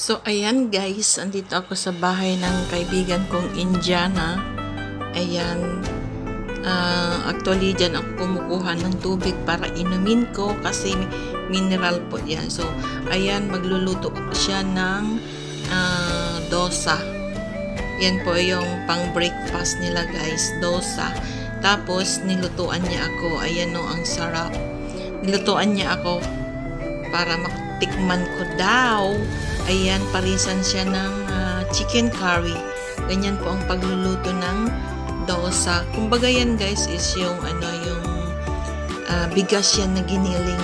So, ayan guys, andito ako sa bahay ng kaibigan kong Indiana. Ayan, actually dyan ako kumukuha ng tubig para inumin ko kasi mineral po yan. So, ayan, magluluto siya ng dosa. Yan po yung pang breakfast nila guys, dosa. Tapos, nilutuan niya ako. Ayan o, ang sarap. Nilutuan niya ako para matikman ko daw. Ayan, parisan siya ng chicken curry. Ganyan po ang pagluluto ng dosa. Kumbaga yan guys is yung bigas yan na giniling.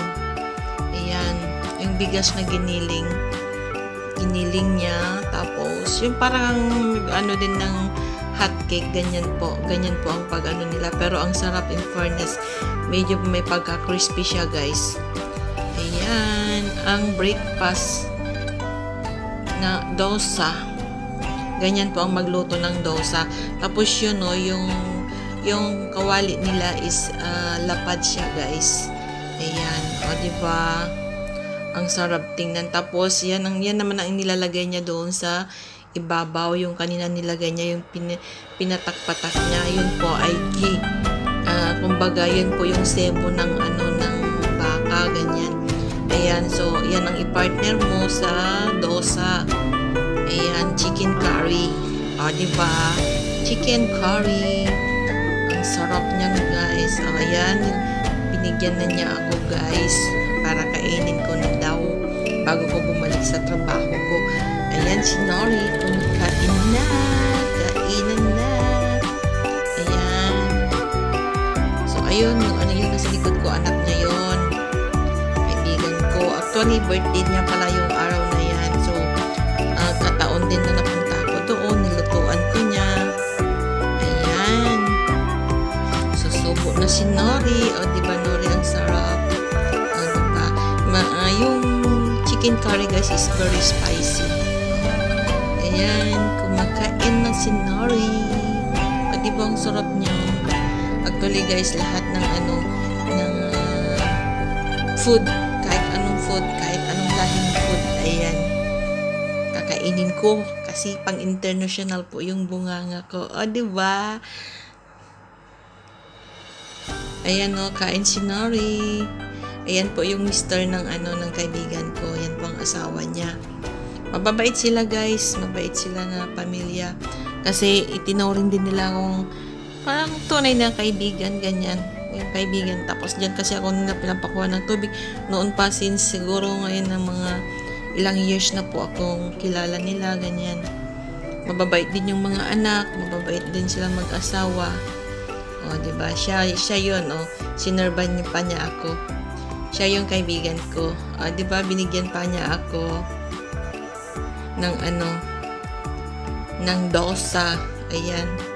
Ayan, yung bigas na giniling. Giniling niya. Tapos, yung parang din ng hot cake. Ganyan po ang pag nila. Pero ang sarap in fairness. Medyo may pagka-crispy siya guys. Ayan, ang breakfast na dosa. Ganyan po ang magluto ng dosa. Tapos yun no, yung kawali nila is lapad siya guys. Ayan, o diba? Ang sarap tingnan. Tapos yan naman ang nilalagay niya doon sa ibabaw. Yung kanina nilagay niya, yung pinatak-patak niya, yun po ay ghee. Kumbaga yun po yung sebo ng ng baka, ganyan. Ayan, so, yan ang i-partner mo sa dosa. Ayan, chicken curry. O, diba? Chicken curry. Ang sarap niyan, guys. O, ayan, binigyan na niya ako, guys, para kainin ko na daw bago ko bumalik sa trabaho ko. Ayan, si Nori, kumakain na. Kainan na. Ayan. So, ayun, yung nasa likod ko, anak niya yun. Actually, birthday niya pala yung araw na yan. So, kataon din na napunta ako doon. Nilutuan ko niya. Ayan. Susubo na si Nori. O, diba, Nori, ang sarap. O, diba? Yung chicken curry, guys, is very spicy. Ayan. Kumakain na si Nori. O, diba, ang sarap niya. Actually, guys, lahat ng food, kahit anong lahing food, ayan, kakainin ko kasi pang international po yung bunganga ko. O, diba? Ayan o, kain si Nori. Ayan po yung mister ng ng kaibigan ko. Ayan po ang asawa niya. Mababait sila guys, mabait sila na pamilya. Kasi itinuring din nila akong parang tunay na kaibigan, ganyan. Yung kaibigan. Tapos dyan kasi ako nila pinapakuha ng tubig. Noon pa, since siguro ngayon ng mga ilang years na po akong kilala nila, ganyan. Mababait din yung mga anak, mababait din silang mag-asawa. O, diba? Siya yun, o. Sinerban niya pa niya ako. Siya yung kaibigan ko. O, diba? Binigyan pa niya ako ng ng dosa. Ayan.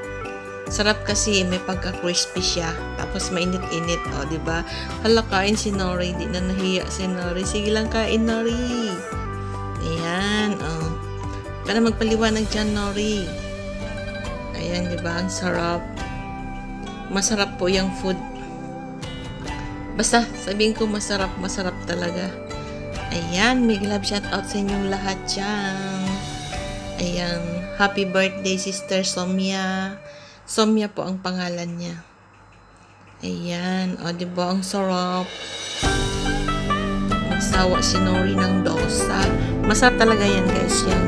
Sarap kasi, may pagka-crispy siya. Tapos mainit-init, o, diba? Hala, kain si Nori. Di na nahiya si Nori. Sige lang, kain, Nori. Ayan, o. Para magpaliwanag dyan, Nori. Ayan, diba? Ang sarap. Masarap po yung food. Basta, sabihin ko masarap talaga. Ayan, may love shoutout sa inyong lahat dyan. Ayan, happy birthday, Sister Somia. Somya po ang pangalan niya. Ayan. O, diba? Ang sarap. Magsawa si Nori ng dosa. Masarap talaga yan, guys. Yung,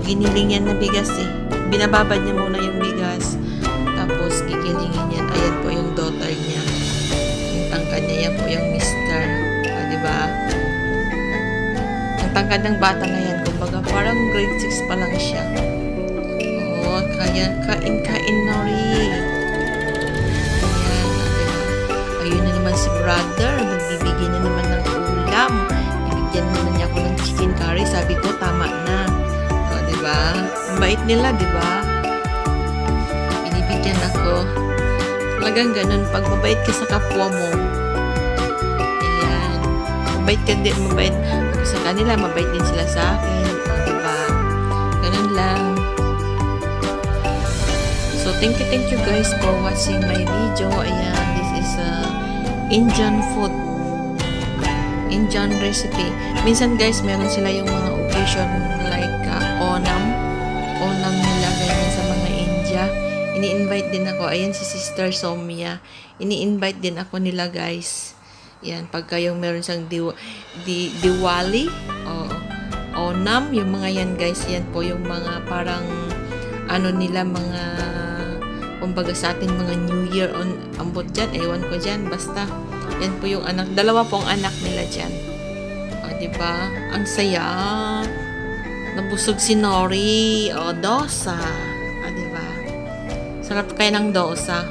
giniling yan na bigas, eh. Binababad niya muna yung bigas. Tapos, gigilingin yan. Ayan po yung daughter niya. Yung tangkad niya. Yan po yung mister. O, diba? Ang tangkad ng bata na yan. Kumbaga, parang grade 6 pa lang siya. Kaya kain Nori. Ayan, diba? Ayun na naman si brother. Nagbibigay na naman ng ulam. Ibigyan naman niya ako ng chicken curry. Sabi ko, tama na. O, diba? Ang bait nila, diba? Binibigyan ako. Talagang ganun. Pag mabait ka sa kapwa mo, ayan. Mabait ka din. Mabait ako sa kanila. Mabait din sila sa akin. O, diba? Ganun lang. So, thank you guys for watching my video. Ayan, this is Indian food. Indian recipe. Minsan guys, meron sila yung mga occasion like Onam nila, ganyan sa mga India. Ini-invite din ako. Ayan si Sister Somia. Ini-invite din ako nila, guys. Yan, pagka yung meron siyang Diwali, Onam, yung mga yan, guys, yan po yung mga parang ano nila, mga kumbaga sa atin mga New Year on ambot dyan, ewan ko dyan, basta yan po yung anak, dalawa pong anak nila dyan. Diba? Ang saya. Nabusog si Nori. Dosa. Diba? Sarap kayo ng dosa.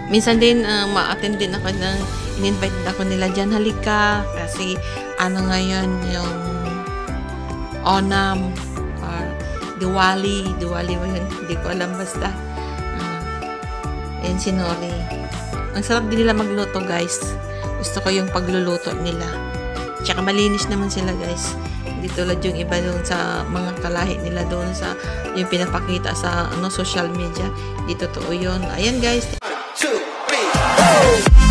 Minsan din, ma-attend din ako ng in-invite ako nila dyan. Halika. Kasi, ano ngayon, yung Onam or Diwali. Diwali ba yun? Hindi ko alam, basta. Yan si Nori. Ang sarap din nila magluto, guys. Gusto ko yung pagluluto nila. Tsaka malinis naman sila, guys. Hindi tulad yung iba doon sa mga kalahi nila doon sa yung pinapakita sa social media. Hindi totoo yun. Ayan, guys. 1, 2, 3,